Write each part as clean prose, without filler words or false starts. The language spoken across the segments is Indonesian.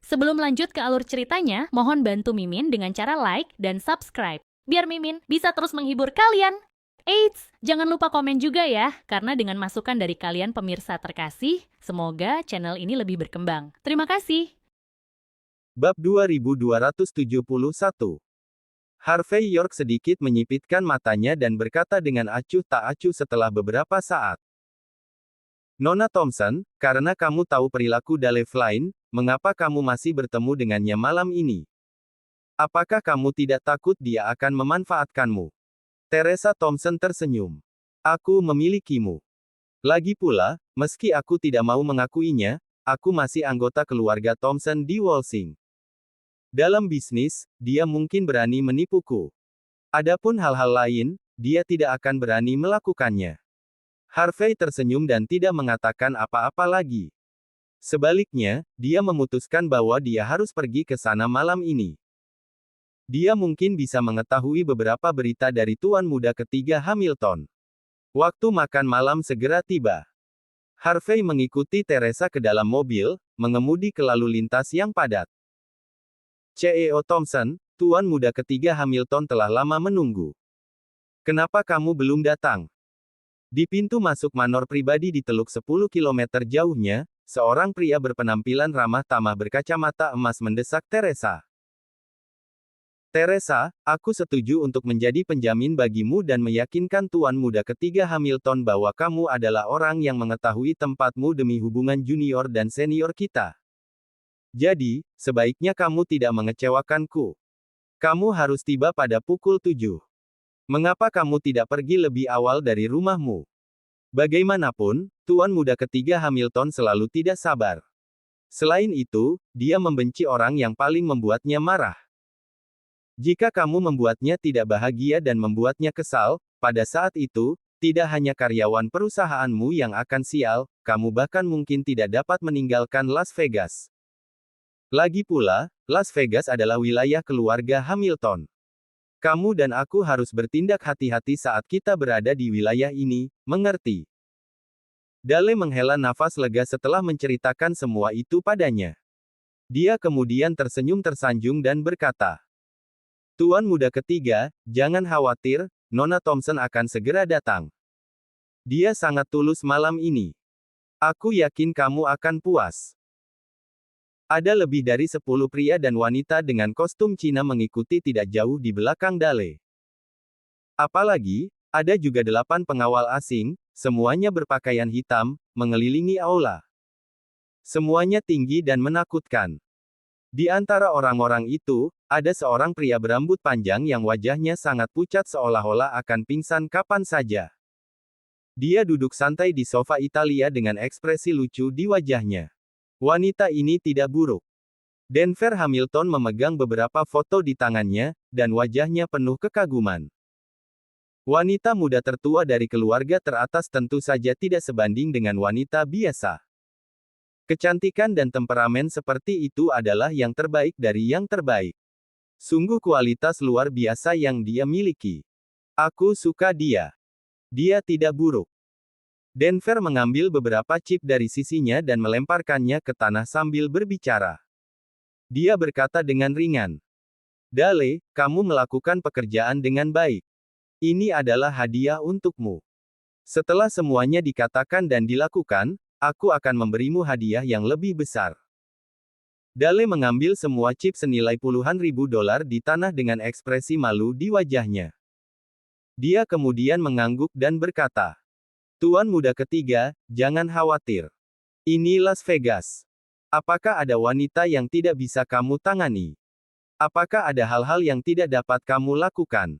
Sebelum lanjut ke alur ceritanya, mohon bantu Mimin dengan cara like dan subscribe, biar Mimin bisa terus menghibur kalian. Eits, jangan lupa komen juga ya, karena dengan masukan dari kalian pemirsa terkasih, semoga channel ini lebih berkembang. Terima kasih. Bab 2271. Harvey York sedikit menyipitkan matanya dan berkata dengan acuh tak acuh setelah beberapa saat. Nona Thompson, karena kamu tahu perilaku Dale Flynn, mengapa kamu masih bertemu dengannya malam ini? Apakah kamu tidak takut dia akan memanfaatkanmu? Teresa Thompson tersenyum. Aku memilikimu. Lagi pula, meski aku tidak mau mengakuinya, aku masih anggota keluarga Thompson di Walsing. Dalam bisnis, dia mungkin berani menipuku. Adapun hal-hal lain, dia tidak akan berani melakukannya. Harvey tersenyum dan tidak mengatakan apa-apa lagi. Sebaliknya, dia memutuskan bahwa dia harus pergi ke sana malam ini. Dia mungkin bisa mengetahui beberapa berita dari tuan muda ketiga Hamilton. Waktu makan malam segera tiba. Harvey mengikuti Teresa ke dalam mobil, mengemudi ke lalu lintas yang padat. CEO Thompson, tuan muda ketiga Hamilton telah lama menunggu. Kenapa kamu belum datang? Di pintu masuk manor pribadi di Teluk 10 kilometer jauhnya, seorang pria berpenampilan ramah tamah berkacamata emas mendesak Teresa. Teresa, aku setuju untuk menjadi penjamin bagimu dan meyakinkan tuan muda ketiga Hamilton bahwa kamu adalah orang yang mengetahui tempatmu demi hubungan junior dan senior kita. Jadi, sebaiknya kamu tidak mengecewakanku. Kamu harus tiba pada pukul 7. Mengapa kamu tidak pergi lebih awal dari rumahmu? Bagaimanapun, tuan muda ketiga Hamilton selalu tidak sabar. Selain itu, dia membenci orang yang paling membuatnya marah. Jika kamu membuatnya tidak bahagia dan membuatnya kesal, pada saat itu, tidak hanya karyawan perusahaanmu yang akan sial, kamu bahkan mungkin tidak dapat meninggalkan Las Vegas. Lagi pula, Las Vegas adalah wilayah keluarga Hamilton. Kamu dan aku harus bertindak hati-hati saat kita berada di wilayah ini, mengerti? Dale menghela nafas lega setelah menceritakan semua itu padanya. Dia kemudian tersenyum tersanjung dan berkata, Tuan muda ketiga, jangan khawatir, Nona Thompson akan segera datang. Dia sangat tulus malam ini. Aku yakin kamu akan puas. Ada lebih dari 10 pria dan wanita dengan kostum Cina mengikuti tidak jauh di belakang Dale. Apalagi, ada juga 8 pengawal asing, semuanya berpakaian hitam, mengelilingi aula. Semuanya tinggi dan menakutkan. Di antara orang-orang itu, ada seorang pria berambut panjang yang wajahnya sangat pucat seolah-olah akan pingsan kapan saja. Dia duduk santai di sofa Italia dengan ekspresi lucu di wajahnya. Wanita ini tidak buruk. Denver Hamilton memegang beberapa foto di tangannya, dan wajahnya penuh kekaguman. Wanita muda tertua dari keluarga teratas tentu saja tidak sebanding dengan wanita biasa. Kecantikan dan temperamen seperti itu adalah yang terbaik dari yang terbaik. Sungguh kualitas luar biasa yang dia miliki. Aku suka dia. Dia tidak buruk. Denver mengambil beberapa chip dari sisinya dan melemparkannya ke tanah sambil berbicara. Dia berkata dengan ringan. Dale, kamu melakukan pekerjaan dengan baik. Ini adalah hadiah untukmu. Setelah semuanya dikatakan dan dilakukan, aku akan memberimu hadiah yang lebih besar. Dale mengambil semua chip senilai puluhan ribu dolar di tanah dengan ekspresi malu di wajahnya. Dia kemudian mengangguk dan berkata, Tuan muda ketiga, jangan khawatir. Ini Las Vegas. Apakah ada wanita yang tidak bisa kamu tangani? Apakah ada hal-hal yang tidak dapat kamu lakukan?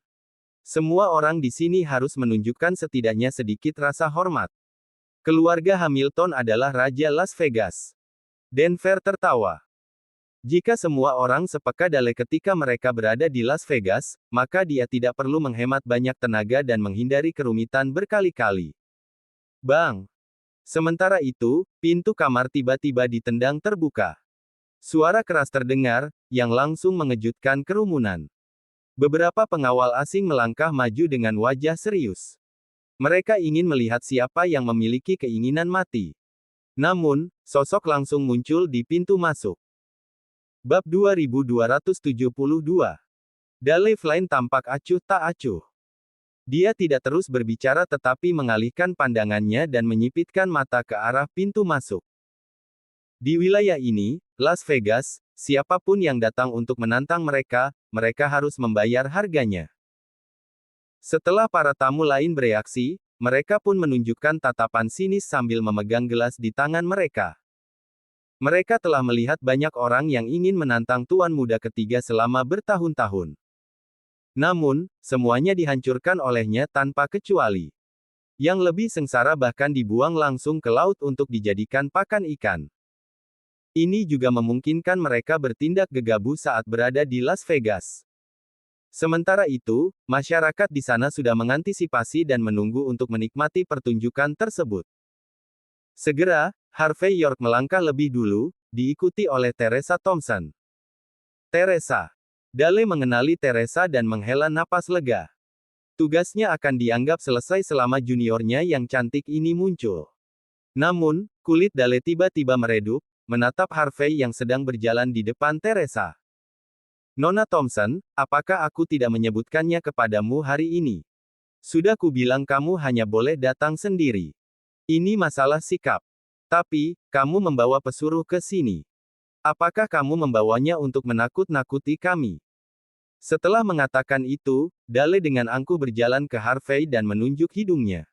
Semua orang di sini harus menunjukkan setidaknya sedikit rasa hormat. Keluarga Hamilton adalah Raja Las Vegas. Denver tertawa. Jika semua orang sepeka Dale ketika mereka berada di Las Vegas, maka dia tidak perlu menghemat banyak tenaga dan menghindari kerumitan berkali-kali. Bang! Sementara itu, pintu kamar tiba-tiba ditendang terbuka. Suara keras terdengar, yang langsung mengejutkan kerumunan. Beberapa pengawal asing melangkah maju dengan wajah serius. Mereka ingin melihat siapa yang memiliki keinginan mati. Namun, sosok langsung muncul di pintu masuk. Bab 2272. Dale Flynn tampak acuh tak acuh. Dia tidak terus berbicara tetapi mengalihkan pandangannya dan menyipitkan mata ke arah pintu masuk. Di wilayah ini, Las Vegas, siapapun yang datang untuk menantang mereka, mereka harus membayar harganya. Setelah para tamu lain bereaksi, mereka pun menunjukkan tatapan sinis sambil memegang gelas di tangan mereka. Mereka telah melihat banyak orang yang ingin menantang tuan muda ketiga selama bertahun-tahun. Namun, semuanya dihancurkan olehnya tanpa kecuali. Yang lebih sengsara bahkan dibuang langsung ke laut untuk dijadikan pakan ikan. Ini juga memungkinkan mereka bertindak gegabah saat berada di Las Vegas. Sementara itu, masyarakat di sana sudah mengantisipasi dan menunggu untuk menikmati pertunjukan tersebut. Segera, Harvey York melangkah lebih dulu, diikuti oleh Teresa Thompson. Teresa. Dale mengenali Teresa dan menghela napas lega. Tugasnya akan dianggap selesai selama juniornya yang cantik ini muncul. Namun, kulit Dale tiba-tiba meredup, menatap Harvey yang sedang berjalan di depan Teresa. Nona Thompson, apakah aku tidak menyebutkannya kepadamu hari ini? Sudah kubilang kamu hanya boleh datang sendiri. Ini masalah sikap. Tapi, kamu membawa pesuruh ke sini. Apakah kamu membawanya untuk menakut-nakuti kami? Setelah mengatakan itu, Dale dengan angkuh berjalan ke Harvey dan menunjuk hidungnya.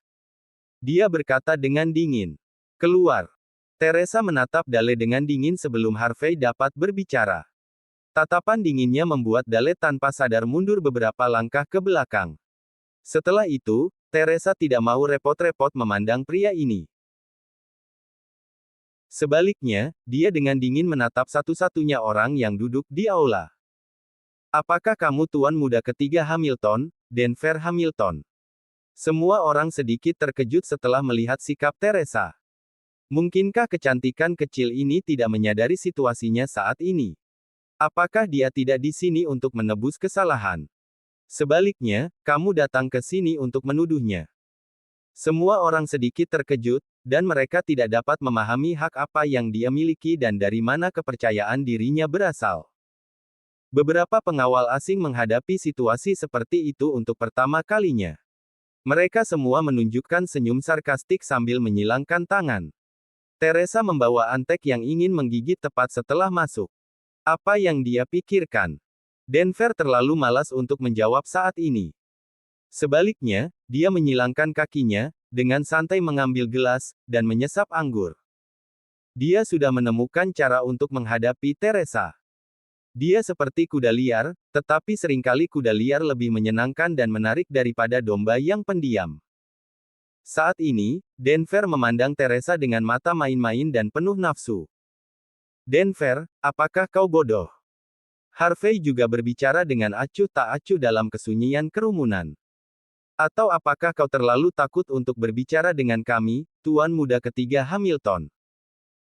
Dia berkata dengan dingin. Keluar. Teresa menatap Dale dengan dingin sebelum Harvey dapat berbicara. Tatapan dinginnya membuat Dale tanpa sadar mundur beberapa langkah ke belakang. Setelah itu, Teresa tidak mau repot-repot memandang pria ini. Sebaliknya, dia dengan dingin menatap satu-satunya orang yang duduk di aula. Apakah kamu tuan muda ketiga Hamilton, Denver Hamilton? Semua orang sedikit terkejut setelah melihat sikap Teresa. Mungkinkah kecantikan kecil ini tidak menyadari situasinya saat ini? Apakah dia tidak di sini untuk menebus kesalahan? Sebaliknya, kamu datang ke sini untuk menuduhnya. Semua orang sedikit terkejut, dan mereka tidak dapat memahami hak apa yang dia miliki dan dari mana kepercayaan dirinya berasal. Beberapa pengawal asing menghadapi situasi seperti itu untuk pertama kalinya. Mereka semua menunjukkan senyum sarkastik sambil menyilangkan tangan. Teresa membawa antek yang ingin menggigit tepat setelah masuk. Apa yang dia pikirkan? Denver terlalu malas untuk menjawab saat ini. Sebaliknya, dia menyilangkan kakinya, dengan santai mengambil gelas, dan menyesap anggur. Dia sudah menemukan cara untuk menghadapi Teresa. Dia seperti kuda liar, tetapi seringkali kuda liar lebih menyenangkan dan menarik daripada domba yang pendiam. Saat ini, Denver memandang Teresa dengan mata main-main dan penuh nafsu. Denver, apakah kau bodoh? Harvey juga berbicara dengan acuh tak acuh dalam kesunyian kerumunan. Atau apakah kau terlalu takut untuk berbicara dengan kami, tuan muda ketiga Hamilton?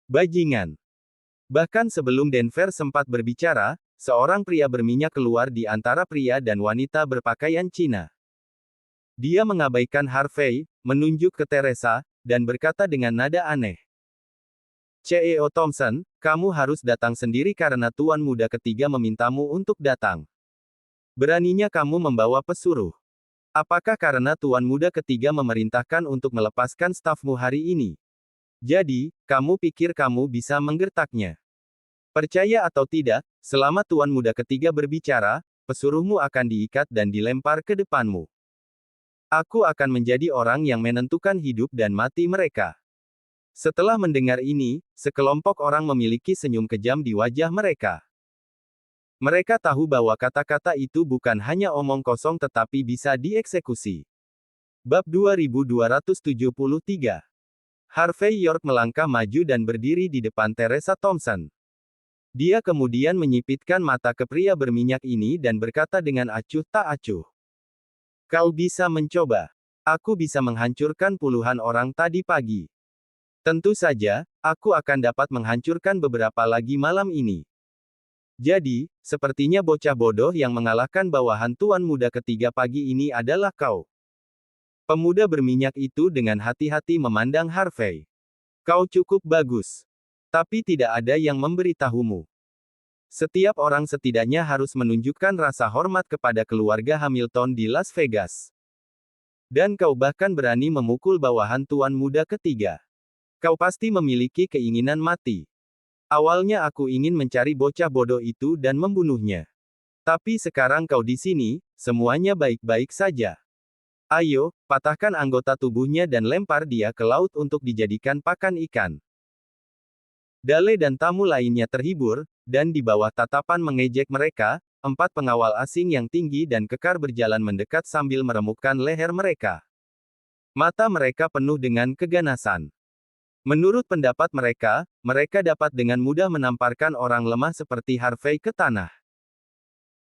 Bajingan. Bahkan sebelum Denver sempat berbicara, seorang pria berminyak keluar di antara pria dan wanita berpakaian Cina. Dia mengabaikan Harvey, menunjuk ke Teresa, dan berkata dengan nada aneh. CEO Thompson, kamu harus datang sendiri karena tuan muda ketiga memintamu untuk datang. Beraninya kamu membawa pesuruh. Apakah karena tuan muda ketiga memerintahkan untuk melepaskan stafmu hari ini? Jadi, kamu pikir kamu bisa menggertaknya? Percaya atau tidak, selama tuan muda ketiga berbicara, pesuruhmu akan diikat dan dilempar ke depanmu. Aku akan menjadi orang yang menentukan hidup dan mati mereka. Setelah mendengar ini, sekelompok orang memiliki senyum kejam di wajah mereka. Mereka tahu bahwa kata-kata itu bukan hanya omong kosong tetapi bisa dieksekusi. Bab 2273. Harvey York melangkah maju dan berdiri di depan Teresa Thompson. Dia kemudian menyipitkan mata ke pria berminyak ini dan berkata dengan acuh tak acuh. Kau bisa mencoba. Aku bisa menghancurkan puluhan orang tadi pagi. Tentu saja, aku akan dapat menghancurkan beberapa lagi malam ini. Jadi, sepertinya bocah bodoh yang mengalahkan bawahan tuan muda ketiga pagi ini adalah kau. Pemuda berminyak itu dengan hati-hati memandang Harvey. Kau cukup bagus. Tapi tidak ada yang memberitahumu. Setiap orang setidaknya harus menunjukkan rasa hormat kepada keluarga Hamilton di Las Vegas. Dan kau bahkan berani memukul bawahan tuan muda ketiga. Kau pasti memiliki keinginan mati. Awalnya aku ingin mencari bocah bodoh itu dan membunuhnya. Tapi sekarang kau di sini, semuanya baik-baik saja. Ayo, patahkan anggota tubuhnya dan lempar dia ke laut untuk dijadikan pakan ikan. Dale dan tamu lainnya terhibur, dan di bawah tatapan mengejek mereka, 4 pengawal asing yang tinggi dan kekar berjalan mendekat sambil meremukkan leher mereka. Mata mereka penuh dengan keganasan. Menurut pendapat mereka, mereka dapat dengan mudah menamparkan orang lemah seperti Harvey ke tanah.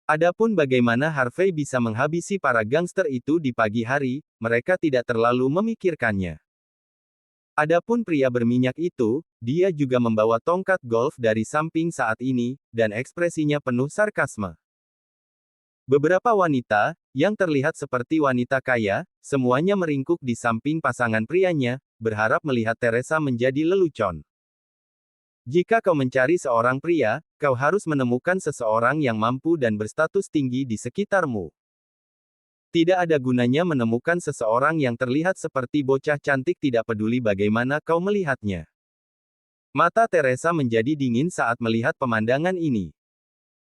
Adapun bagaimana Harvey bisa menghabisi para gangster itu di pagi hari, mereka tidak terlalu memikirkannya. Adapun pria berminyak itu, dia juga membawa tongkat golf dari samping saat ini, dan ekspresinya penuh sarkasme. Beberapa wanita, yang terlihat seperti wanita kaya, semuanya meringkuk di samping pasangan prianya, berharap melihat Teresa menjadi lelucon. Jika kau mencari seorang pria, kau harus menemukan seseorang yang mampu dan berstatus tinggi di sekitarmu. Tidak ada gunanya menemukan seseorang yang terlihat seperti bocah cantik tidak peduli bagaimana kau melihatnya. Mata Teresa menjadi dingin saat melihat pemandangan ini.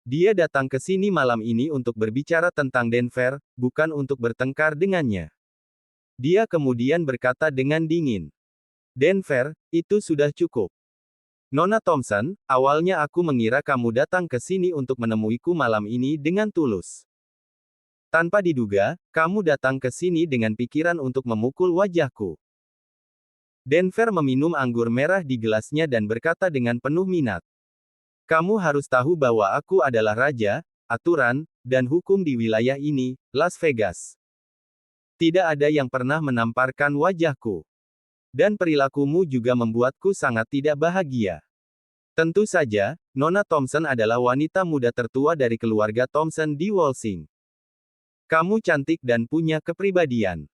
Dia datang ke sini malam ini untuk berbicara tentang Denver, bukan untuk bertengkar dengannya. Dia kemudian berkata dengan dingin. Denver, itu sudah cukup. Nona Thompson, awalnya aku mengira kamu datang ke sini untuk menemuiku malam ini dengan tulus. Tanpa diduga, kamu datang ke sini dengan pikiran untuk memukul wajahku. Denver meminum anggur merah di gelasnya dan berkata dengan penuh minat. Kamu harus tahu bahwa aku adalah raja, aturan, dan hukum di wilayah ini, Las Vegas. Tidak ada yang pernah menamparkan wajahku. Dan perilakumu juga membuatku sangat tidak bahagia. Tentu saja, Nona Thompson adalah wanita muda tertua dari keluarga Thompson di Walsing. Kamu cantik dan punya kepribadian.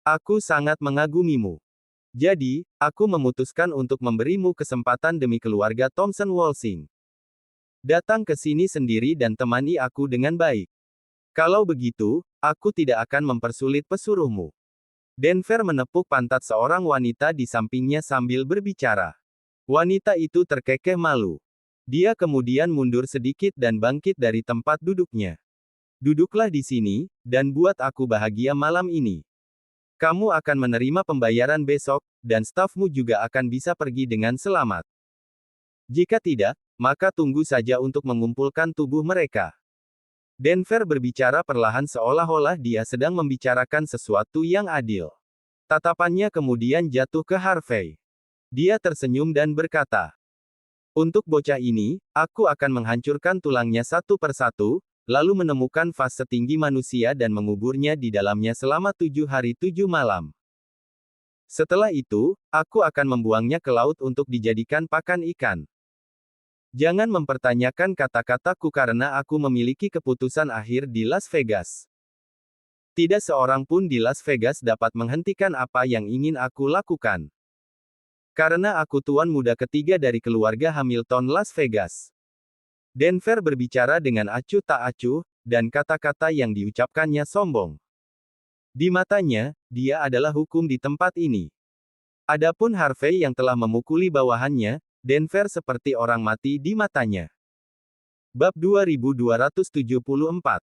Aku sangat mengagumimu. Jadi, aku memutuskan untuk memberimu kesempatan demi keluarga Thompson Walsing. Datang ke sini sendiri dan temani aku dengan baik. Kalau begitu, aku tidak akan mempersulit pesuruhmu. Denver menepuk pantat seorang wanita di sampingnya sambil berbicara. Wanita itu terkekeh malu. Dia kemudian mundur sedikit dan bangkit dari tempat duduknya. Duduklah di sini, dan buat aku bahagia malam ini. Kamu akan menerima pembayaran besok, dan stafmu juga akan bisa pergi dengan selamat. Jika tidak, maka tunggu saja untuk mengumpulkan tubuh mereka. Denver berbicara perlahan seolah-olah dia sedang membicarakan sesuatu yang adil. Tatapannya kemudian jatuh ke Harvey. Dia tersenyum dan berkata, untuk bocah ini, aku akan menghancurkan tulangnya satu persatu, lalu menemukan vas setinggi manusia dan menguburnya di dalamnya selama 7 hari 7 malam. Setelah itu, aku akan membuangnya ke laut untuk dijadikan pakan ikan. Jangan mempertanyakan kata-kataku karena aku memiliki keputusan akhir di Las Vegas. Tidak seorang pun di Las Vegas dapat menghentikan apa yang ingin aku lakukan. Karena aku tuan muda ketiga dari keluarga Hamilton Las Vegas. Denver berbicara dengan acuh tak acuh, dan kata-kata yang diucapkannya sombong. Di matanya, dia adalah hukum di tempat ini. Adapun Harvey yang telah memukuli bawahannya, Denver seperti orang mati di matanya. Bab 2274.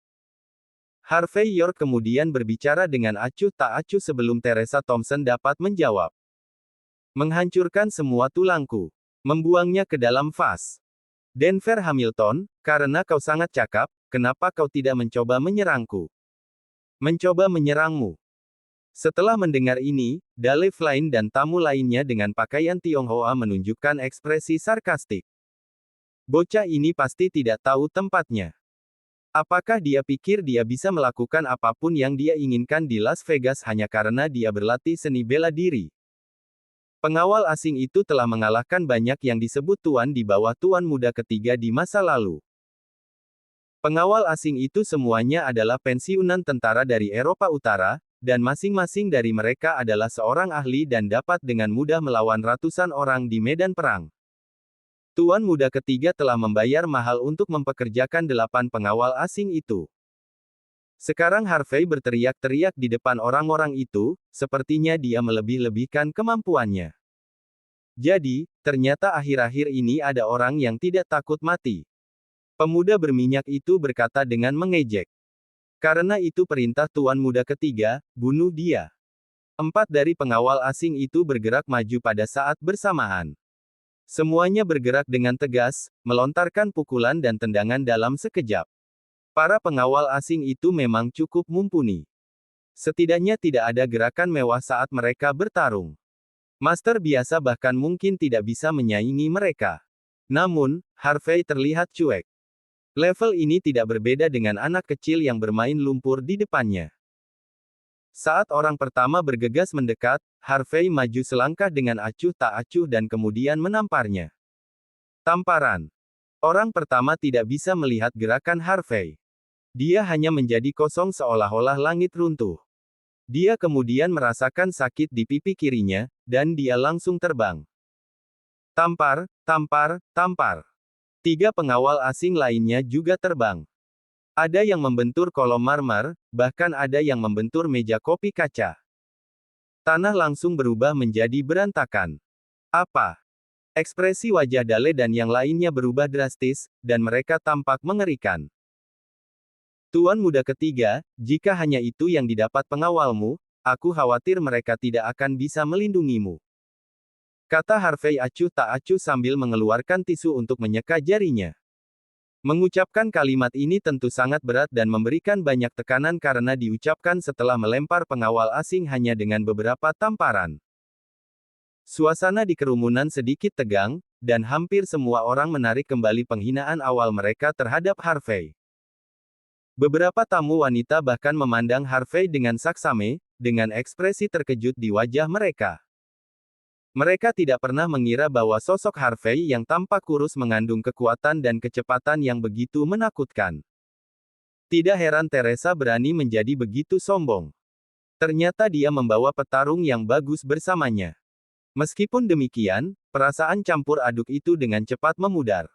Harvey York kemudian berbicara dengan acuh tak acuh sebelum Teresa Thompson dapat menjawab. Menghancurkan semua tulangku. Membuangnya ke dalam vas. Denver Hamilton, karena kau sangat cakap, kenapa kau tidak mencoba menyerangku? Mencoba menyerangmu. Setelah mendengar ini, Dale Flynn dan tamu lainnya dengan pakaian Tionghoa menunjukkan ekspresi sarkastik. Bocah ini pasti tidak tahu tempatnya. Apakah dia pikir dia bisa melakukan apapun yang dia inginkan di Las Vegas hanya karena dia berlatih seni bela diri? Pengawal asing itu telah mengalahkan banyak yang disebut tuan di bawah tuan muda ketiga di masa lalu. Pengawal asing itu semuanya adalah pensiunan tentara dari Eropa Utara, dan masing-masing dari mereka adalah seorang ahli dan dapat dengan mudah melawan ratusan orang di medan perang. Tuan muda ketiga telah membayar mahal untuk mempekerjakan 8 pengawal asing itu. Sekarang Harvey berteriak-teriak di depan orang-orang itu, sepertinya dia melebih-lebihkan kemampuannya. Jadi, ternyata akhir-akhir ini ada orang yang tidak takut mati. Pemuda berminyak itu berkata dengan mengejek. Karena itu perintah Tuan muda ketiga, bunuh dia. 4 dari pengawal asing itu bergerak maju pada saat bersamaan. Semuanya bergerak dengan tegas, melontarkan pukulan dan tendangan dalam sekejap. Para pengawal asing itu memang cukup mumpuni. Setidaknya tidak ada gerakan mewah saat mereka bertarung. Master biasa bahkan mungkin tidak bisa menyaingi mereka. Namun, Harvey terlihat cuek. Level ini tidak berbeda dengan anak kecil yang bermain lumpur di depannya. Saat orang pertama bergegas mendekat, Harvey maju selangkah dengan acuh tak acuh dan kemudian menamparnya. Tamparan. Orang pertama tidak bisa melihat gerakan Harvey. Dia hanya menjadi kosong seolah-olah langit runtuh. Dia kemudian merasakan sakit di pipi kirinya, dan dia langsung terbang. Tampar, tampar, tampar. 3 pengawal asing lainnya juga terbang. Ada yang membentur kolom marmer, bahkan ada yang membentur meja kopi kaca. Tanah langsung berubah menjadi berantakan. Apa? Ekspresi wajah Dale dan yang lainnya berubah drastis, dan mereka tampak mengerikan. Tuan muda ketiga, jika hanya itu yang didapat pengawalmu, aku khawatir mereka tidak akan bisa melindungimu. Kata Harvey acuh tak acuh sambil mengeluarkan tisu untuk menyeka jarinya. Mengucapkan kalimat ini tentu sangat berat dan memberikan banyak tekanan karena diucapkan setelah melempar pengawal asing hanya dengan beberapa tamparan. Suasana di kerumunan sedikit tegang, dan hampir semua orang menarik kembali penghinaan awal mereka terhadap Harvey. Beberapa tamu wanita bahkan memandang Harvey dengan saksame, dengan ekspresi terkejut di wajah mereka. Mereka tidak pernah mengira bahwa sosok Harvey yang tampak kurus mengandung kekuatan dan kecepatan yang begitu menakutkan. Tidak heran Teresa berani menjadi begitu sombong. Ternyata dia membawa petarung yang bagus bersamanya. Meskipun demikian, perasaan campur aduk itu dengan cepat memudar.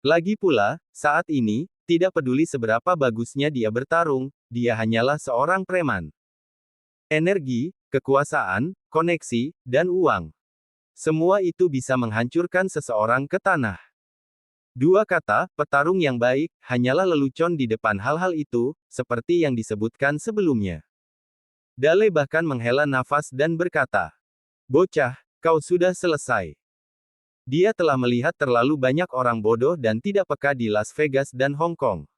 Lagi pula, saat ini, tidak peduli seberapa bagusnya dia bertarung, dia hanyalah seorang preman. Energi, kekuasaan, koneksi, dan uang. Semua itu bisa menghancurkan seseorang ke tanah. 2 kata, petarung yang baik, hanyalah lelucon di depan hal-hal itu, seperti yang disebutkan sebelumnya. Dale bahkan menghela nafas dan berkata, "Bocah, kau sudah selesai." Dia telah melihat terlalu banyak orang bodoh dan tidak peka di Las Vegas dan Hong Kong.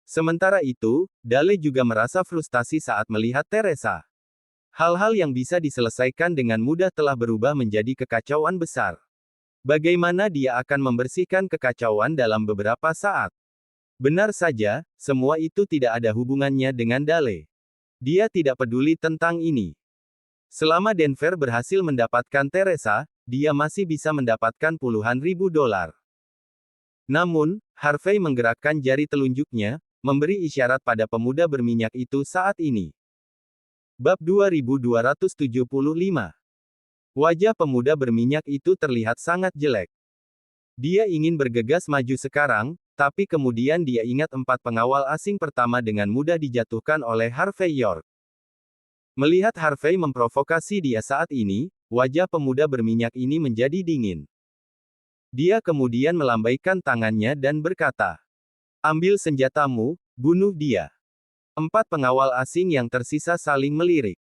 Sementara itu, Dale juga merasa frustasi saat melihat Teresa. Hal-hal yang bisa diselesaikan dengan mudah telah berubah menjadi kekacauan besar. Bagaimana dia akan membersihkan kekacauan dalam beberapa saat? Benar saja, semua itu tidak ada hubungannya dengan Dale. Dia tidak peduli tentang ini. Selama Denver berhasil mendapatkan Teresa, dia masih bisa mendapatkan puluhan ribu dolar. Namun, Harvey menggerakkan jari telunjuknya, memberi isyarat pada pemuda berminyak itu saat ini. Bab 2275. Wajah pemuda berminyak itu terlihat sangat jelek. Dia ingin bergegas maju sekarang, tapi kemudian dia ingat 4 pengawal asing pertama dengan mudah dijatuhkan oleh Harvey York. Melihat Harvey memprovokasi dia saat ini, wajah pemuda berminyak ini menjadi dingin. Dia kemudian melambaikan tangannya dan berkata, "Ambil senjatamu, bunuh dia." 4 pengawal asing yang tersisa saling melirik.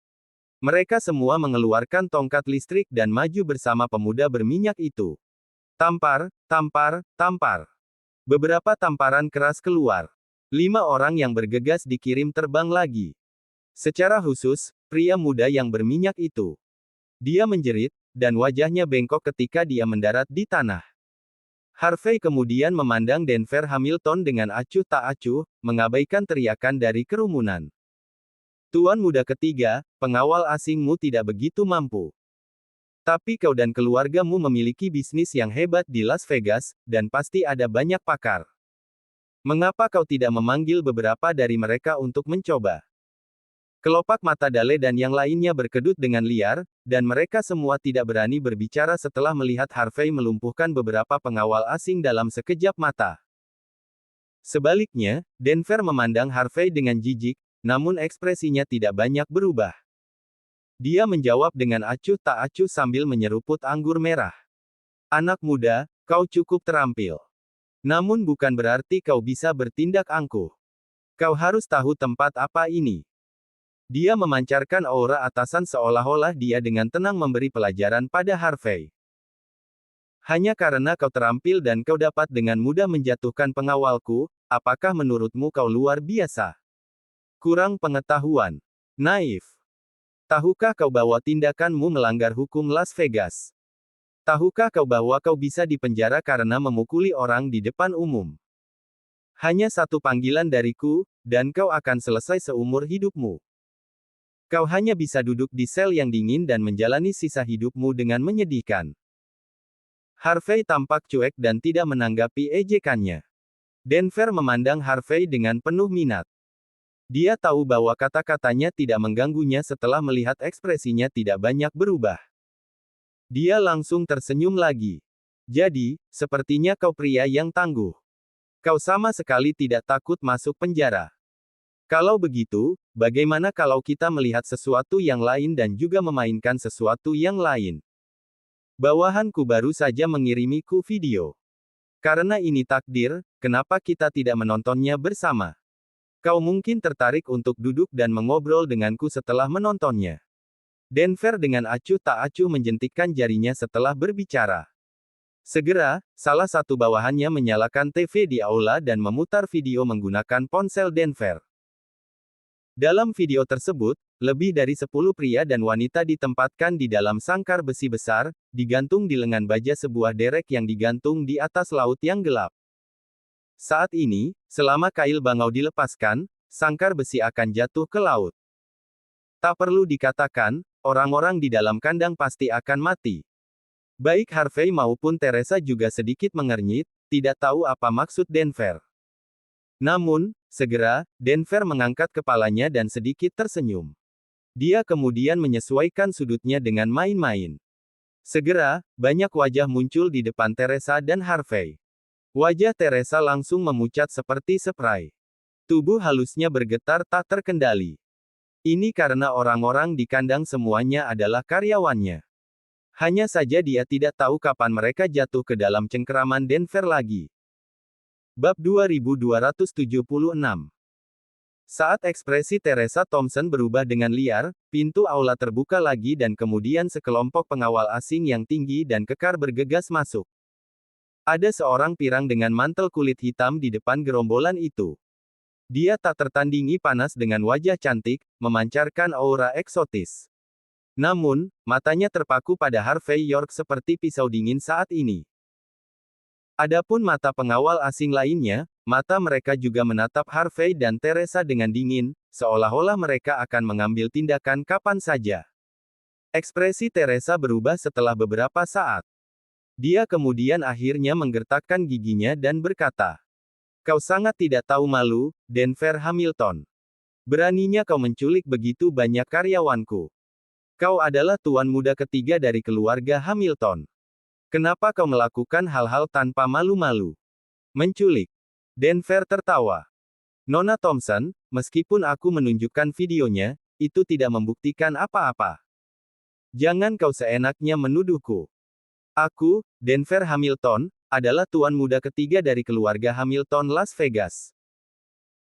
Mereka semua mengeluarkan tongkat listrik dan maju bersama pemuda berminyak itu. Tampar, tampar, tampar. Beberapa tamparan keras keluar. 5 orang yang bergegas dikirim terbang lagi. Secara khusus, pria muda yang berminyak itu. Dia menjerit, dan wajahnya bengkok ketika dia mendarat di tanah. Harvey kemudian memandang Denver Hamilton dengan acuh tak acuh, mengabaikan teriakan dari kerumunan. Tuan muda ketiga, pengawal asingmu tidak begitu mampu. Tapi kau dan keluargamu memiliki bisnis yang hebat di Las Vegas, dan pasti ada banyak pakar. Mengapa kau tidak memanggil beberapa dari mereka untuk mencoba? Kelopak mata Dale dan yang lainnya berkedut dengan liar, dan mereka semua tidak berani berbicara setelah melihat Harvey melumpuhkan beberapa pengawal asing dalam sekejap mata. Sebaliknya, Denver memandang Harvey dengan jijik, namun ekspresinya tidak banyak berubah. Dia menjawab dengan acuh tak acuh sambil menyeruput anggur merah. Anak muda, kau cukup terampil. Namun bukan berarti kau bisa bertindak angkuh. Kau harus tahu tempat apa ini. Dia memancarkan aura atasan seolah-olah dia dengan tenang memberi pelajaran pada Harvey. Hanya karena kau terampil dan kau dapat dengan mudah menjatuhkan pengawalku, apakah menurutmu kau luar biasa? Kurang pengetahuan. Naif. Tahukah kau bahwa tindakanmu melanggar hukum Las Vegas? Tahukah kau bahwa kau bisa dipenjara karena memukuli orang di depan umum? Hanya satu panggilan dariku, dan kau akan selesai seumur hidupmu. Kau hanya bisa duduk di sel yang dingin dan menjalani sisa hidupmu dengan menyedihkan. Harvey tampak cuek dan tidak menanggapi ejekannya. Denver memandang Harvey dengan penuh minat. Dia tahu bahwa kata-katanya tidak mengganggunya setelah melihat ekspresinya tidak banyak berubah. Dia langsung tersenyum lagi. Jadi, sepertinya kau pria yang tangguh. Kau sama sekali tidak takut masuk penjara. Kalau begitu, bagaimana kalau kita melihat sesuatu yang lain dan juga memainkan sesuatu yang lain? Bawahanku baru saja mengirimiku video. Karena ini takdir, kenapa kita tidak menontonnya bersama? Kau mungkin tertarik untuk duduk dan mengobrol denganku setelah menontonnya. Denver dengan acuh tak acuh menjentikkan jarinya setelah berbicara. Segera, salah satu bawahannya menyalakan TV di aula dan memutar video menggunakan ponsel Denver. Dalam video tersebut, lebih dari 10 pria dan wanita ditempatkan di dalam sangkar besi besar, digantung di lengan baja sebuah derek yang digantung di atas laut yang gelap. Saat ini, selama kail bangau dilepaskan, sangkar besi akan jatuh ke laut. Tak perlu dikatakan, orang-orang di dalam kandang pasti akan mati. Baik Harvey maupun Teresa juga sedikit mengernyit, tidak tahu apa maksud Denver. Namun, segera, Denver mengangkat kepalanya dan sedikit tersenyum. Dia kemudian menyesuaikan sudutnya dengan main-main. Segera, banyak wajah muncul di depan Teresa dan Harvey. Wajah Teresa langsung memucat seperti spray. Tubuh halusnya bergetar tak terkendali. Ini karena orang-orang di kandang semuanya adalah karyawannya. Hanya saja dia tidak tahu kapan mereka jatuh ke dalam cengkeraman Denver lagi. Bab 2276. Saat ekspresi Teresa Thompson berubah dengan liar, pintu aula terbuka lagi dan kemudian sekelompok pengawal asing yang tinggi dan kekar bergegas masuk. Ada seorang pirang dengan mantel kulit hitam di depan gerombolan itu. Dia tak tertandingi panas dengan wajah cantik, memancarkan aura eksotis. Namun, matanya terpaku pada Harvey York seperti pisau dingin saat ini. Adapun mata pengawal asing lainnya, mata mereka juga menatap Harvey dan Teresa dengan dingin, seolah-olah mereka akan mengambil tindakan kapan saja. Ekspresi Teresa berubah setelah beberapa saat. Dia kemudian akhirnya menggertakkan giginya dan berkata, "Kau sangat tidak tahu malu, Denver Hamilton. Beraninya kau menculik begitu banyak karyawanku. Kau adalah tuan muda ketiga dari keluarga Hamilton. Kenapa kau melakukan hal-hal tanpa malu-malu? Menculik." Denver tertawa. "Nona Thompson, meskipun aku menunjukkan videonya, itu tidak membuktikan apa-apa. Jangan kau seenaknya menuduhku. Aku, Denver Hamilton, adalah tuan muda ketiga dari keluarga Hamilton Las Vegas.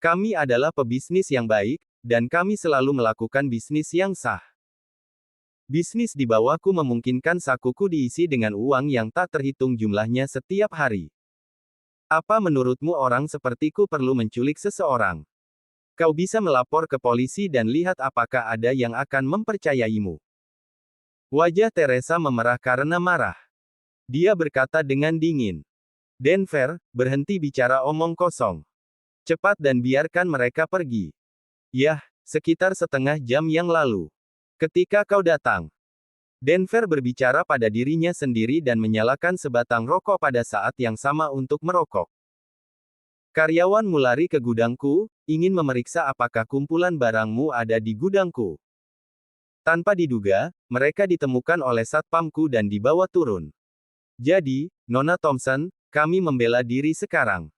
Kami adalah pebisnis yang baik, dan kami selalu melakukan bisnis yang sah. Bisnis di bawahku memungkinkan sakuku diisi dengan uang yang tak terhitung jumlahnya setiap hari. Apa menurutmu orang sepertiku perlu menculik seseorang? Kau bisa melapor ke polisi dan lihat apakah ada yang akan mempercayaimu." Wajah Teresa memerah karena marah. Dia berkata dengan dingin, "Denver, berhenti bicara omong kosong. Cepat dan biarkan mereka pergi." "Yah, sekitar setengah jam yang lalu. Ketika kau datang." Denver berbicara pada dirinya sendiri dan menyalakan sebatang rokok pada saat yang sama untuk merokok. "Karyawanmu lari ke gudangku, ingin memeriksa apakah kumpulan barangmu ada di gudangku. Tanpa diduga, mereka ditemukan oleh satpamku dan dibawa turun. Jadi, Nona Thompson, kami membela diri sekarang.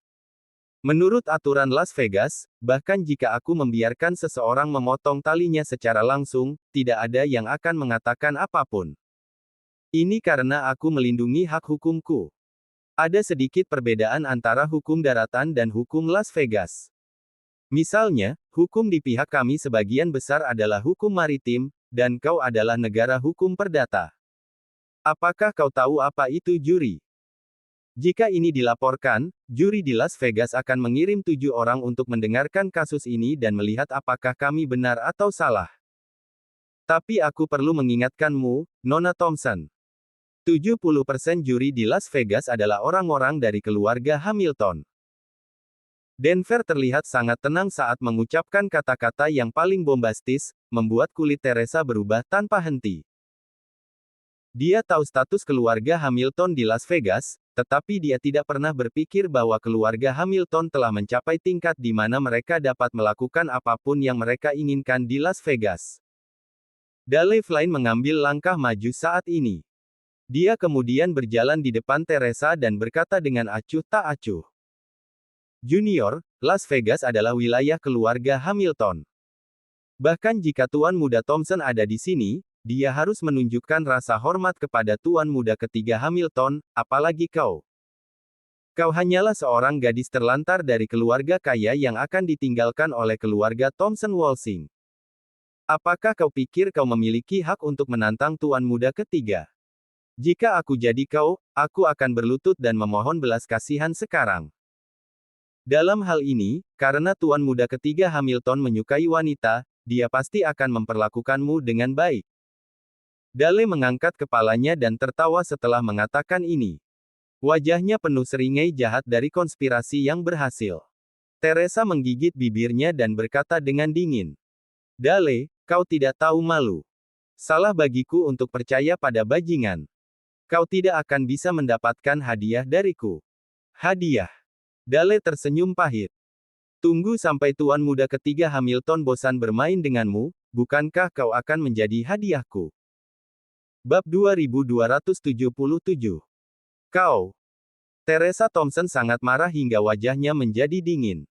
Menurut aturan Las Vegas, bahkan jika aku membiarkan seseorang memotong talinya secara langsung, tidak ada yang akan mengatakan apapun. Ini karena aku melindungi hak hukumku. Ada sedikit perbedaan antara hukum daratan dan hukum Las Vegas. Misalnya, hukum di pihak kami sebagian besar adalah hukum maritim, dan kau adalah negara hukum perdata. Apakah kau tahu apa itu juri? Jika ini dilaporkan, juri di Las Vegas akan mengirim 7 orang untuk mendengarkan kasus ini dan melihat apakah kami benar atau salah. Tapi aku perlu mengingatkanmu, Nona Thompson. 70% juri di Las Vegas adalah orang-orang dari keluarga Hamilton. Denver terlihat sangat tenang saat mengucapkan kata-kata yang paling bombastis, membuat kulit Teresa berubah tanpa henti. Dia tahu status keluarga Hamilton di Las Vegas, tetapi dia tidak pernah berpikir bahwa keluarga Hamilton telah mencapai tingkat di mana mereka dapat melakukan apapun yang mereka inginkan di Las Vegas. Dale Flynn mengambil langkah maju saat ini. Dia kemudian berjalan di depan Teresa dan berkata dengan acuh tak acuh. Junior, Las Vegas adalah wilayah keluarga Hamilton. Bahkan jika Tuan Muda Thompson ada di sini, dia harus menunjukkan rasa hormat kepada Tuan Muda ketiga Hamilton, apalagi kau. Kau hanyalah seorang gadis terlantar dari keluarga kaya yang akan ditinggalkan oleh keluarga Thompson Walsing. Apakah kau pikir kau memiliki hak untuk menantang Tuan Muda ketiga? Jika aku jadi kau, aku akan berlutut dan memohon belas kasihan sekarang. Dalam hal ini, karena Tuan Muda ketiga Hamilton menyukai wanita, dia pasti akan memperlakukanmu dengan baik. Dale mengangkat kepalanya dan tertawa setelah mengatakan ini. Wajahnya penuh seringai jahat dari konspirasi yang berhasil. Teresa menggigit bibirnya dan berkata dengan dingin. Dale, kau tidak tahu malu. Salah bagiku untuk percaya pada bajingan. Kau tidak akan bisa mendapatkan hadiah dariku. Hadiah. Dale tersenyum pahit. Tunggu sampai Tuan Muda ketiga Hamilton bosan bermain denganmu, bukankah kau akan menjadi hadiahku? Bab 2277. Kau. Teresa Thompson sangat marah hingga wajahnya menjadi dingin.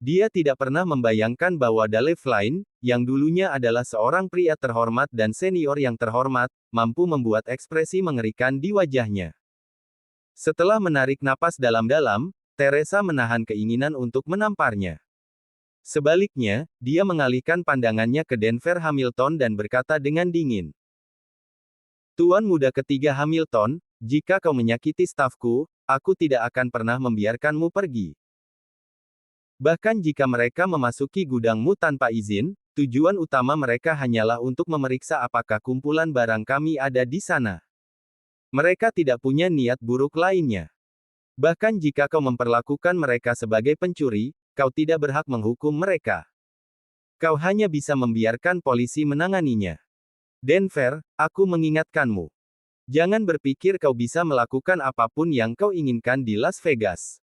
Dia tidak pernah membayangkan bahwa Dale Flynn, yang dulunya adalah seorang pria terhormat dan senior yang terhormat, mampu membuat ekspresi mengerikan di wajahnya. Setelah menarik napas dalam-dalam, Teresa menahan keinginan untuk menamparnya. Sebaliknya, dia mengalihkan pandangannya ke Denver Hamilton dan berkata dengan dingin. Tuan Muda ketiga Hamilton, jika kau menyakiti stafku, aku tidak akan pernah membiarkanmu pergi. Bahkan jika mereka memasuki gudangmu tanpa izin, tujuan utama mereka hanyalah untuk memeriksa apakah kumpulan barang kami ada di sana. Mereka tidak punya niat buruk lainnya. Bahkan jika kau memperlakukan mereka sebagai pencuri, kau tidak berhak menghukum mereka. Kau hanya bisa membiarkan polisi menanganinya. Denver, aku mengingatkanmu. Jangan berpikir kau bisa melakukan apapun yang kau inginkan di Las Vegas.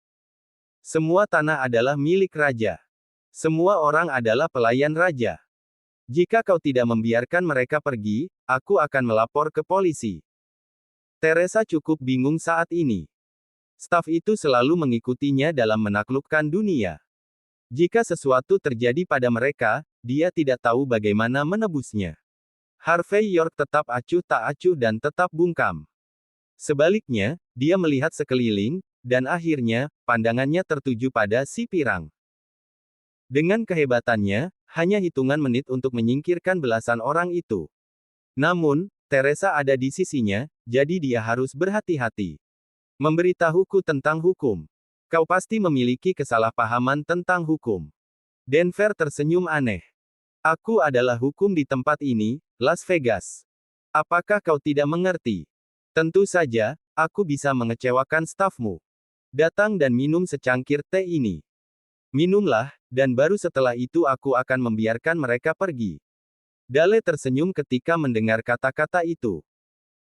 Semua tanah adalah milik raja. Semua orang adalah pelayan raja. Jika kau tidak membiarkan mereka pergi, aku akan melapor ke polisi. Teresa cukup bingung saat ini. Staf itu selalu mengikutinya dalam menaklukkan dunia. Jika sesuatu terjadi pada mereka, dia tidak tahu bagaimana menebusnya. Harvey York tetap acuh tak acuh dan tetap bungkam. Sebaliknya, dia melihat sekeliling, dan akhirnya, pandangannya tertuju pada si pirang. Dengan kehebatannya, hanya hitungan menit untuk menyingkirkan belasan orang itu. Namun, Teresa ada di sisinya, jadi dia harus berhati-hati. Memberitahuku tentang hukum. Kau pasti memiliki kesalahpahaman tentang hukum. Denver tersenyum aneh. Aku adalah hukum di tempat ini, Las Vegas. Apakah kau tidak mengerti? Tentu saja, aku bisa mengecewakan stafmu. Datang dan minum secangkir teh ini. Minumlah, dan baru setelah itu aku akan membiarkan mereka pergi. Dale tersenyum ketika mendengar kata-kata itu.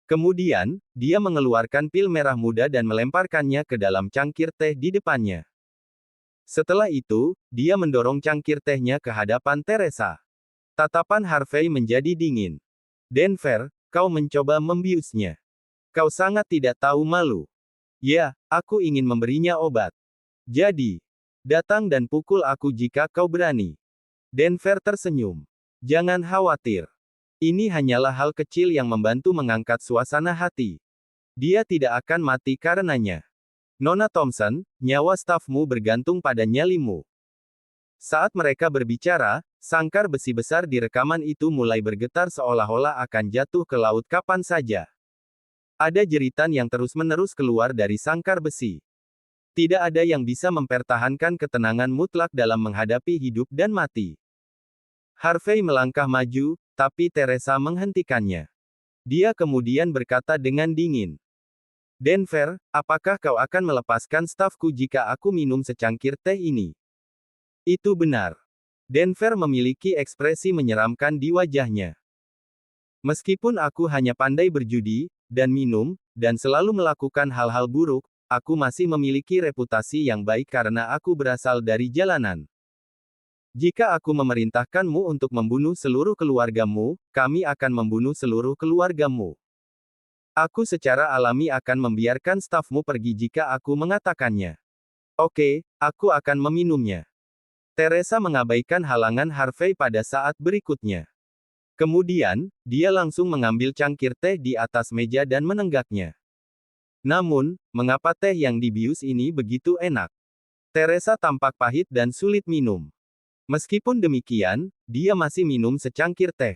Kemudian, dia mengeluarkan pil merah muda dan melemparkannya ke dalam cangkir teh di depannya. Setelah itu, dia mendorong cangkir tehnya ke hadapan Teresa. Tatapan Harvey menjadi dingin. Denver, kau mencoba membiusnya. Kau sangat tidak tahu malu. Ya, aku ingin memberinya obat. Jadi, datang dan pukul aku jika kau berani. Denver tersenyum. Jangan khawatir. Ini hanyalah hal kecil yang membantu mengangkat suasana hati. Dia tidak akan mati karenanya. Nona Thompson, nyawa stafmu bergantung pada nyalimu. Saat mereka berbicara, sangkar besi besar di rekaman itu mulai bergetar seolah-olah akan jatuh ke laut kapan saja. Ada jeritan yang terus-menerus keluar dari sangkar besi. Tidak ada yang bisa mempertahankan ketenangan mutlak dalam menghadapi hidup dan mati. Harvey melangkah maju, tapi Teresa menghentikannya. Dia kemudian berkata dengan dingin. Denver, apakah kau akan melepaskan stafku jika aku minum secangkir teh ini? Itu benar. Denver memiliki ekspresi menyeramkan di wajahnya. Meskipun aku hanya pandai berjudi, dan minum, dan selalu melakukan hal-hal buruk, aku masih memiliki reputasi yang baik karena aku berasal dari jalanan. Jika aku memerintahkanmu untuk membunuh seluruh keluargamu, kami akan membunuh seluruh keluargamu. Aku secara alami akan membiarkan stafmu pergi jika aku mengatakannya. Oke, aku akan meminumnya. Teresa mengabaikan halangan Harvey pada saat berikutnya. Kemudian, dia langsung mengambil cangkir teh di atas meja dan menenggaknya. Namun, mengapa teh yang dibius ini begitu enak? Teresa tampak pahit dan sulit minum. Meskipun demikian, dia masih minum secangkir teh.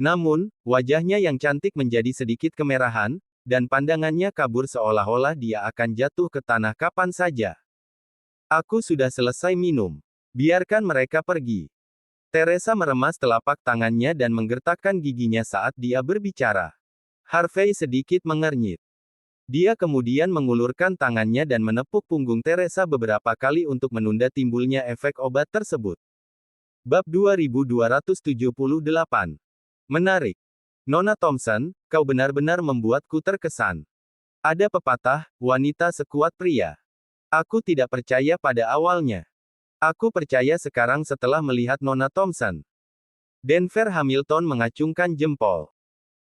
Namun, wajahnya yang cantik menjadi sedikit kemerahan, dan pandangannya kabur seolah-olah dia akan jatuh ke tanah kapan saja. Aku sudah selesai minum. Biarkan mereka pergi. Teresa meremas telapak tangannya dan menggertakkan giginya saat dia berbicara. Harvey sedikit mengernyit. Dia kemudian mengulurkan tangannya dan menepuk punggung Teresa beberapa kali untuk menunda timbulnya efek obat tersebut. Bab 2278. Menarik. Nona Thompson, kau benar-benar membuatku terkesan. Ada pepatah, wanita sekuat pria. Aku tidak percaya pada awalnya. Aku percaya sekarang setelah melihat Nona Thompson. Denver Hamilton mengacungkan jempol.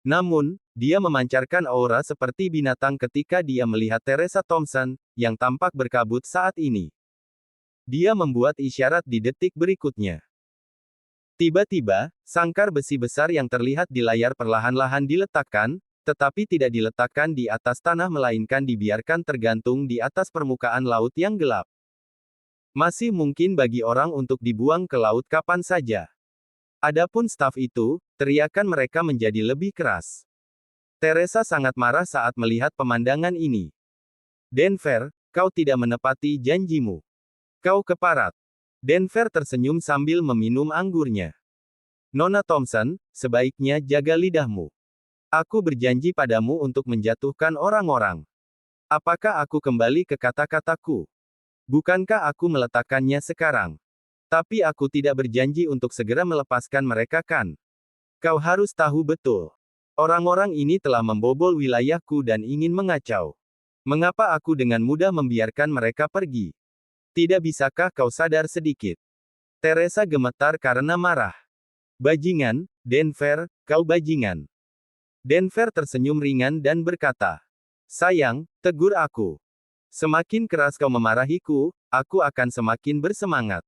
Namun, dia memancarkan aura seperti binatang ketika dia melihat Teresa Thompson, yang tampak berkabut saat ini. Dia membuat isyarat di detik berikutnya. Tiba-tiba, sangkar besi besar yang terlihat di layar perlahan-lahan diletakkan, tetapi tidak diletakkan di atas tanah melainkan dibiarkan tergantung di atas permukaan laut yang gelap. Masih mungkin bagi orang untuk dibuang ke laut kapan saja. Adapun staf itu, teriakan mereka menjadi lebih keras. Teresa sangat marah saat melihat pemandangan ini. Denver, kau tidak menepati janjimu. Kau keparat. Denver tersenyum sambil meminum anggurnya. Nona Thompson, sebaiknya jaga lidahmu. Aku berjanji padamu untuk menjatuhkan orang-orang. Apakah aku kembali ke kata-kataku? Bukankah aku meletakkannya sekarang? Tapi aku tidak berjanji untuk segera melepaskan mereka kan? Kau harus tahu betul. Orang-orang ini telah membobol wilayahku dan ingin mengacau. Mengapa aku dengan mudah membiarkan mereka pergi? Tidak bisakah kau sadar sedikit? Teresa gemetar karena marah. Bajingan, Denver, kau bajingan. Denver tersenyum ringan dan berkata, sayang, tegur aku. Semakin keras kau memarahiku, aku akan semakin bersemangat.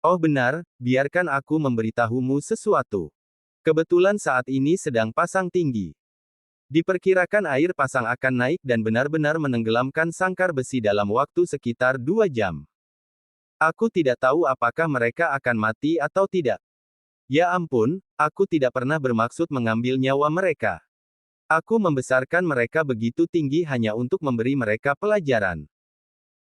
Oh benar, biarkan aku memberitahumu sesuatu. Kebetulan saat ini sedang pasang tinggi. Diperkirakan air pasang akan naik dan benar-benar menenggelamkan sangkar besi dalam waktu sekitar 2 jam. Aku tidak tahu apakah mereka akan mati atau tidak. Ya ampun, aku tidak pernah bermaksud mengambil nyawa mereka. Aku membesarkan mereka begitu tinggi hanya untuk memberi mereka pelajaran.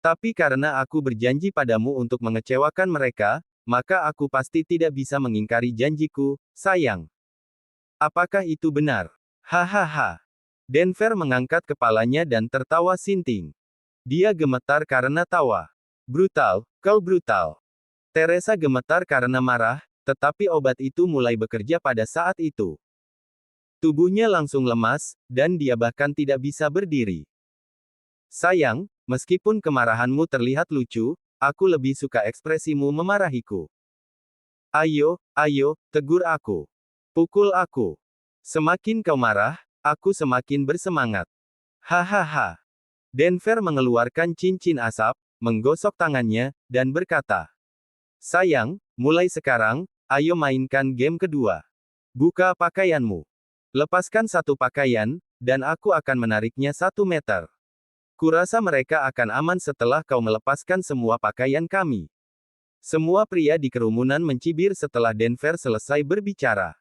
Tapi karena aku berjanji padamu untuk mengecewakan mereka, maka aku pasti tidak bisa mengingkari janjiku, sayang. Apakah itu benar? Hahaha. Denver mengangkat kepalanya dan tertawa sinting. Dia gemetar karena tawa. Brutal, kau brutal. Teresa gemetar karena marah, tetapi obat itu mulai bekerja pada saat itu. Tubuhnya langsung lemas, dan dia bahkan tidak bisa berdiri. Sayang, meskipun kemarahanmu terlihat lucu, aku lebih suka ekspresimu memarahiku. Ayo, ayo, tegur aku. Pukul aku. Semakin kau marah, aku semakin bersemangat. Hahaha. Denver mengeluarkan cincin asap, menggosok tangannya, dan berkata, sayang, mulai sekarang, ayo mainkan game kedua. Buka pakaianmu. Lepaskan satu pakaian, dan aku akan menariknya 1 meter. Kurasa mereka akan aman setelah kau melepaskan semua pakaian kami. Semua pria di kerumunan mencibir setelah Denver selesai berbicara.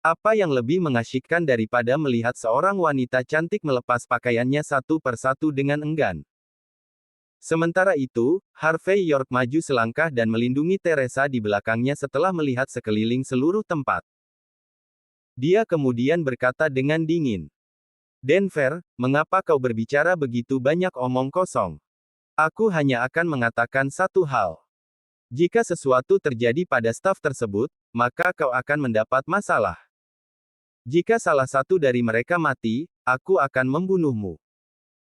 Apa yang lebih mengasyikkan daripada melihat seorang wanita cantik melepas pakaiannya satu persatu dengan enggan? Sementara itu, Harvey York maju selangkah dan melindungi Teresa di belakangnya setelah melihat sekeliling seluruh tempat. Dia kemudian berkata dengan dingin, Denver, mengapa kau berbicara begitu banyak omong kosong? Aku hanya akan mengatakan satu hal. Jika sesuatu terjadi pada staf tersebut, maka kau akan mendapat masalah. Jika salah satu dari mereka mati, aku akan membunuhmu.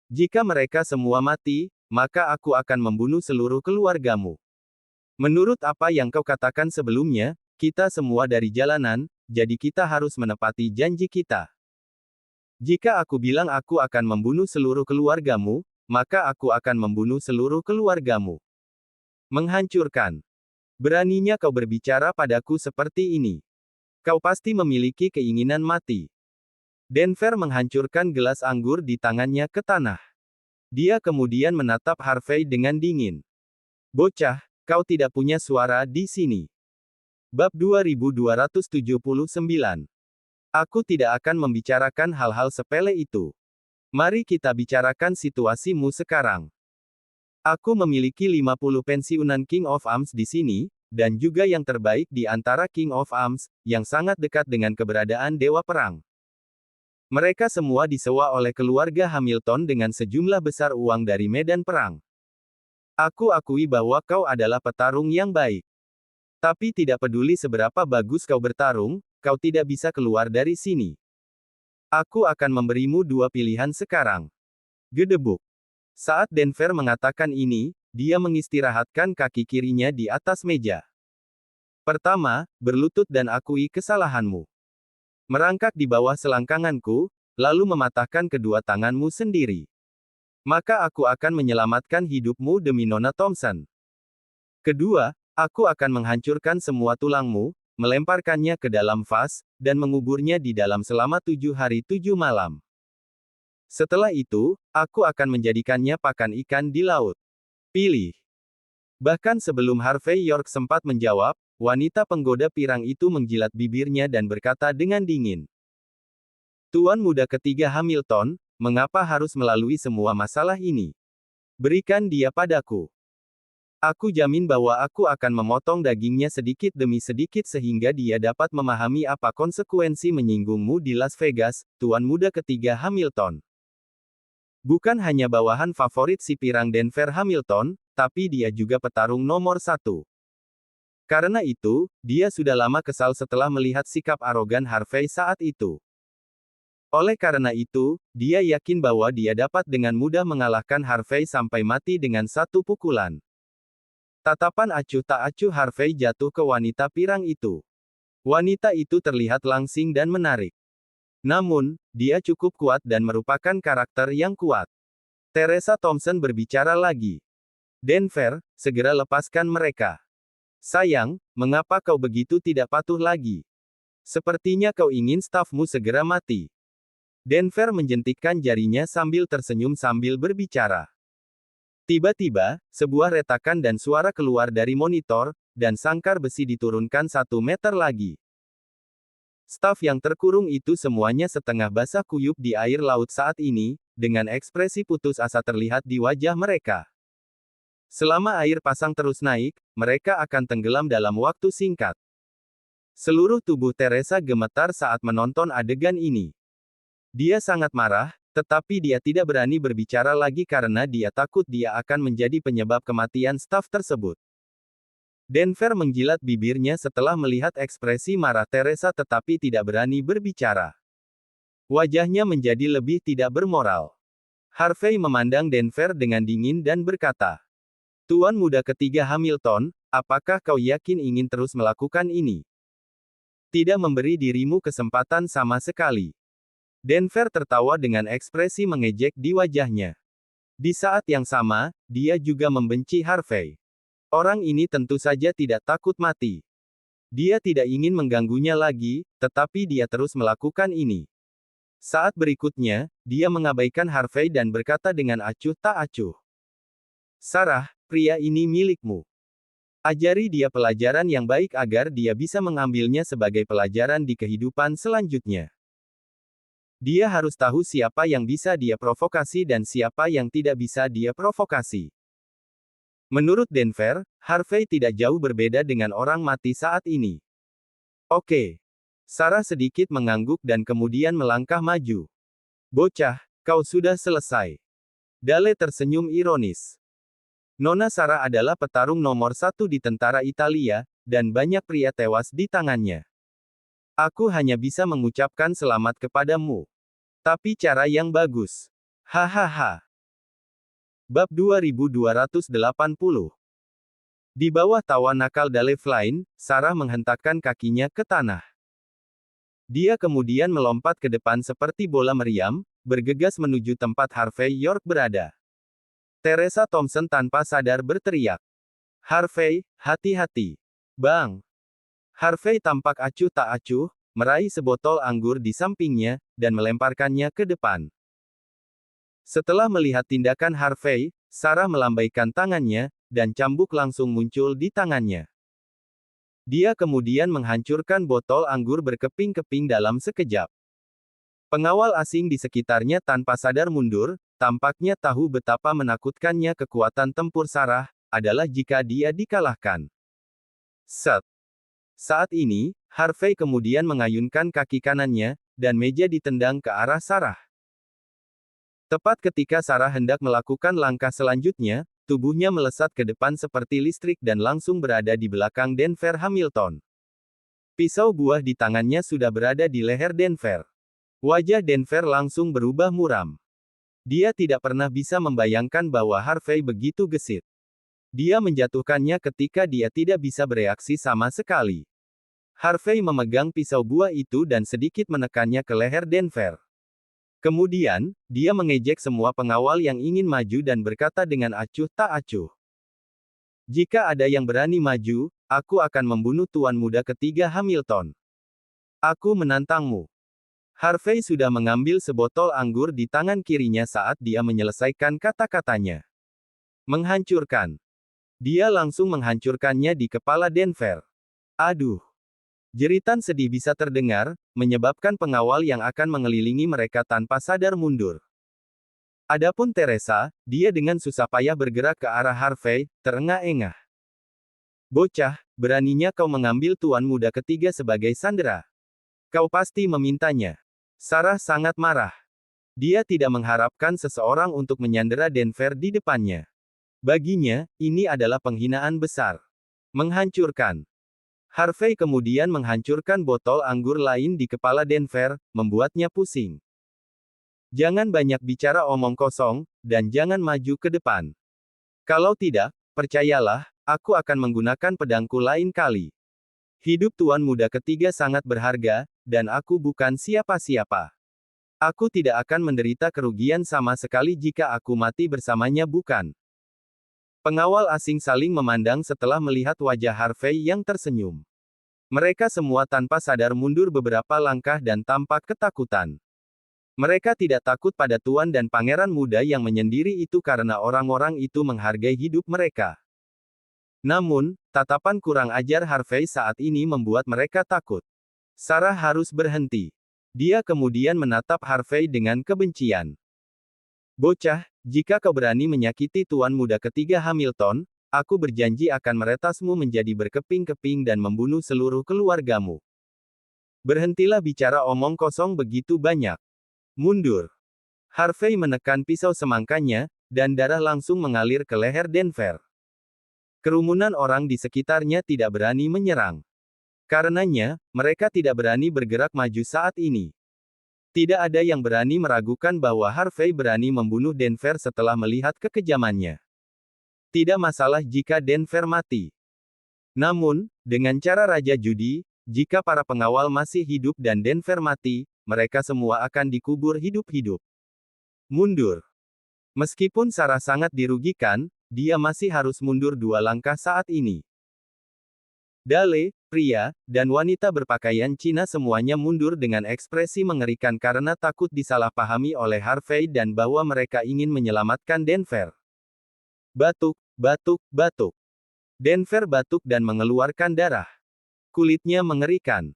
Jika mereka semua mati, maka aku akan membunuh seluruh keluargamu. Menurut apa yang kau katakan sebelumnya, kita semua dari jalanan, jadi kita harus menepati janji kita. Jika aku bilang aku akan membunuh seluruh keluargamu, maka aku akan membunuh seluruh keluargamu. Menghancurkan. Beraninya kau berbicara padaku seperti ini. Kau pasti memiliki keinginan mati. Denver menghancurkan gelas anggur di tangannya ke tanah. Dia kemudian menatap Harvey dengan dingin. Bocah, kau tidak punya suara di sini. Bab 2279. Aku tidak akan membicarakan hal-hal sepele itu. Mari kita bicarakan situasimu sekarang. Aku memiliki 50 pensiunan King of Arms di sini, dan juga yang terbaik di antara King of Arms, yang sangat dekat dengan keberadaan Dewa Perang. Mereka semua disewa oleh keluarga Hamilton dengan sejumlah besar uang dari medan perang. Aku akui bahwa kau adalah petarung yang baik. Tapi tidak peduli seberapa bagus kau bertarung, kau tidak bisa keluar dari sini. Aku akan memberimu dua pilihan sekarang. Gedebuk. Saat Denver mengatakan ini, dia mengistirahatkan kaki kirinya di atas meja. Pertama, berlutut dan akui kesalahanmu. Merangkak di bawah selangkanganku, lalu mematahkan kedua tanganmu sendiri. Maka aku akan menyelamatkan hidupmu demi Nona Thompson. Kedua, aku akan menghancurkan semua tulangmu, melemparkannya ke dalam vas, dan menguburnya di dalam selama 7 hari 7 malam. Setelah itu, aku akan menjadikannya pakan ikan di laut. Pilih. Bahkan sebelum Harvey York sempat menjawab, wanita penggoda pirang itu menjilat bibirnya dan berkata dengan dingin. Tuan muda ketiga Hamilton, mengapa harus melalui semua masalah ini? Berikan dia padaku. Aku jamin bahwa aku akan memotong dagingnya sedikit demi sedikit sehingga dia dapat memahami apa konsekuensi menyinggungmu di Las Vegas, tuan muda ketiga Hamilton. Bukan hanya bawahan favorit si pirang Denver Hamilton, tapi dia juga petarung nomor 1. Karena itu, dia sudah lama kesal setelah melihat sikap arogan Harvey saat itu. Oleh karena itu, dia yakin bahwa dia dapat dengan mudah mengalahkan Harvey sampai mati dengan satu pukulan. Tatapan acuh tak acuh Harvey jatuh ke wanita pirang itu. Wanita itu terlihat langsing dan menarik. Namun, dia cukup kuat dan merupakan karakter yang kuat. Teresa Thompson berbicara lagi. Denver, segera lepaskan mereka. Sayang, mengapa kau begitu tidak patuh lagi? Sepertinya kau ingin stafmu segera mati. Denver menjentikkan jarinya sambil tersenyum sambil berbicara. Tiba-tiba, sebuah retakan dan suara keluar dari monitor, dan sangkar besi diturunkan 1 meter lagi. Staf yang terkurung itu semuanya setengah basah kuyup di air laut saat ini, dengan ekspresi putus asa terlihat di wajah mereka. Selama air pasang terus naik, mereka akan tenggelam dalam waktu singkat. Seluruh tubuh Teresa gemetar saat menonton adegan ini. Dia sangat marah, tetapi dia tidak berani berbicara lagi karena dia takut dia akan menjadi penyebab kematian staf tersebut. Denver menjilat bibirnya setelah melihat ekspresi marah Teresa tetapi tidak berani berbicara. Wajahnya menjadi lebih tidak bermoral. Harvey memandang Denver dengan dingin dan berkata, Tuan muda ketiga Hamilton, apakah kau yakin ingin terus melakukan ini? Tidak memberi dirimu kesempatan sama sekali. Denver tertawa dengan ekspresi mengejek di wajahnya. Di saat yang sama, dia juga membenci Harvey. Orang ini tentu saja tidak takut mati. Dia tidak ingin mengganggunya lagi, tetapi dia terus melakukan ini. Saat berikutnya, dia mengabaikan Harvey dan berkata dengan acuh tak acuh. Sarah, pria ini milikmu. Ajari dia pelajaran yang baik agar dia bisa mengambilnya sebagai pelajaran di kehidupan selanjutnya. Dia harus tahu siapa yang bisa dia provokasi dan siapa yang tidak bisa dia provokasi. Menurut Denver, Harvey tidak jauh berbeda dengan orang mati saat ini. Oke. Sarah sedikit mengangguk dan kemudian melangkah maju. Bocah, kau sudah selesai. Dale tersenyum ironis. Nona Sarah adalah petarung nomor 1 di tentara Italia, dan banyak pria tewas di tangannya. Aku hanya bisa mengucapkan selamat kepadamu. Tapi cara yang bagus. Hahaha. Bab 2280. Di bawah tawa nakal Dale Flynn, Sarah menghentakkan kakinya ke tanah. Dia kemudian melompat ke depan seperti bola meriam, bergegas menuju tempat Harvey York berada. Teresa Thompson tanpa sadar berteriak. Harvey, hati-hati. Bang! Harvey tampak acuh tak acuh, meraih sebotol anggur di sampingnya, dan melemparkannya ke depan. Setelah melihat tindakan Harvey, Sarah melambaikan tangannya, dan cambuk langsung muncul di tangannya. Dia kemudian menghancurkan botol anggur berkeping-keping dalam sekejap. Pengawal asing di sekitarnya tanpa sadar mundur, tampaknya tahu betapa menakutkannya kekuatan tempur Sarah, adalah jika dia dikalahkan. Set. Saat ini, Harvey kemudian mengayunkan kaki kanannya, dan meja ditendang ke arah Sarah. Tepat ketika Sarah hendak melakukan langkah selanjutnya, tubuhnya melesat ke depan seperti listrik dan langsung berada di belakang Denver Hamilton. Pisau buah di tangannya sudah berada di leher Denver. Wajah Denver langsung berubah muram. Dia tidak pernah bisa membayangkan bahwa Harvey begitu gesit. Dia menjatuhkannya ketika dia tidak bisa bereaksi sama sekali. Harvey memegang pisau buah itu dan sedikit menekannya ke leher Denver. Kemudian, dia mengejek semua pengawal yang ingin maju dan berkata dengan acuh tak acuh. Jika ada yang berani maju, aku akan membunuh tuan muda ketiga Hamilton. Aku menantangmu. Harvey sudah mengambil sebotol anggur di tangan kirinya saat dia menyelesaikan kata-katanya. Menghancurkan. Dia langsung menghancurkannya di kepala Denver. Aduh. Jeritan sedih bisa terdengar, menyebabkan pengawal yang akan mengelilingi mereka tanpa sadar mundur. Adapun Teresa, dia dengan susah payah bergerak ke arah Harvey, terengah-engah. Bocah, beraninya kau mengambil tuan muda ketiga sebagai sandera. Kau pasti memintanya. Sarah sangat marah. Dia tidak mengharapkan seseorang untuk menyandera Denver di depannya. Baginya, ini adalah penghinaan besar. Menghancurkan. Harvey kemudian menghancurkan botol anggur lain di kepala Denver, membuatnya pusing. Jangan banyak bicara omong kosong, dan jangan maju ke depan. Kalau tidak, percayalah, aku akan menggunakan pedangku lain kali. Hidup tuan muda ketiga sangat berharga, dan aku bukan siapa-siapa. Aku tidak akan menderita kerugian sama sekali jika aku mati bersamanya bukan. Pengawal asing saling memandang setelah melihat wajah Harvey yang tersenyum. Mereka semua tanpa sadar mundur beberapa langkah dan tampak ketakutan. Mereka tidak takut pada tuan dan pangeran muda yang menyendiri itu karena orang-orang itu menghargai hidup mereka. Namun, tatapan kurang ajar Harvey saat ini membuat mereka takut. Sarah harus berhenti. Dia kemudian menatap Harvey dengan kebencian. Bocah, jika kau berani menyakiti tuan muda ketiga Hamilton, aku berjanji akan meretasmu menjadi berkeping-keping dan membunuh seluruh keluargamu. Berhentilah bicara omong kosong begitu banyak. Mundur. Harvey menekan pisau semangkanya, dan darah langsung mengalir ke leher Denver. Kerumunan orang di sekitarnya tidak berani menyerang. Karenanya, mereka tidak berani bergerak maju saat ini. Tidak ada yang berani meragukan bahwa Harvey berani membunuh Denver setelah melihat kekejamannya. Tidak masalah jika Denver mati. Namun, dengan cara Raja Judi, jika para pengawal masih hidup dan Denver mati, mereka semua akan dikubur hidup-hidup. Mundur. Meskipun Sarah sangat dirugikan, dia masih harus mundur 2 langkah saat ini. Dale, pria, dan wanita berpakaian Cina semuanya mundur dengan ekspresi mengerikan karena takut disalahpahami oleh Harvey dan bahwa mereka ingin menyelamatkan Denver. Batuk, batuk, batuk. Denver batuk dan mengeluarkan darah. Kulitnya mengerikan.